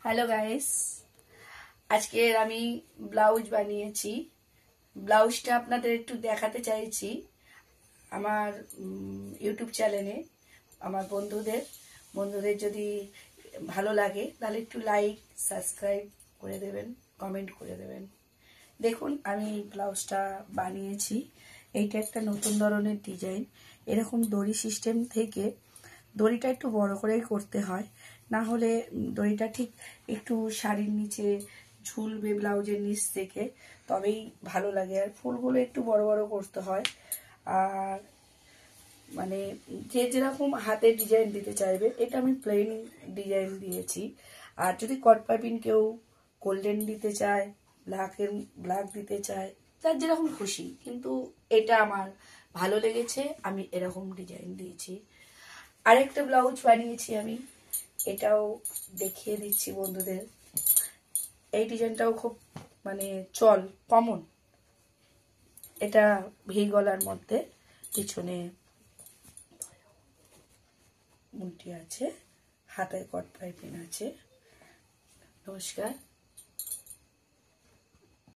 Hello guys, আজকে আমি blouse বানিয়েছি। ব্লাউজটা আপনাদের একটু দেখাতে চাইছি আমার ইউটিউব চ্যানেলে। আমার বন্ধুদের যদি ভালো লাগে তাহলে একটু লাইক সাবস্ক্রাইব করে দেবেন, কমেন্ট করে দেবেন। দেখুন আমি ব্লাউজটা বানিয়েছি। এইটা একটা নতুন ধরনের ডিজাইন। এরকম দড়ি সিস্টেম থেকে দড়িটা একটু বড় করেই করতে হয়, না হলে দড়িটা ঠিক একটু শাড়ির নিচে ঝুলবে, ব্লাউজের নিচ থেকে, তবেই ভালো লাগে। আর ফুলগুলো একটু বড় বড় করতে হয়। আর মানে যে যেরকম হাতে ডিজাইন দিতে চাইবে, এটা আমি প্লেন ডিজাইন দিয়েছি। আর যদি কট পাইপিং কেউ গোল্ডেন দিতে চায়, ব্ল্যাক দিতে চায়, তার যেরকম খুশি, কিন্তু এটা আমার ভালো লেগেছে, আমি এরকম ডিজাইন দিয়েছি। আরেকটা ব্লাউজ বানিয়েছি আমি, এটাও দেখিয়ে দিচ্ছি বন্ধুদের। এই ডিজাইনটাও খুব কমন। এটা ভি গলার মধ্যে পিছনে মুন্টি আছে, হাতায় কট পাইপিং আছে। নমস্কার।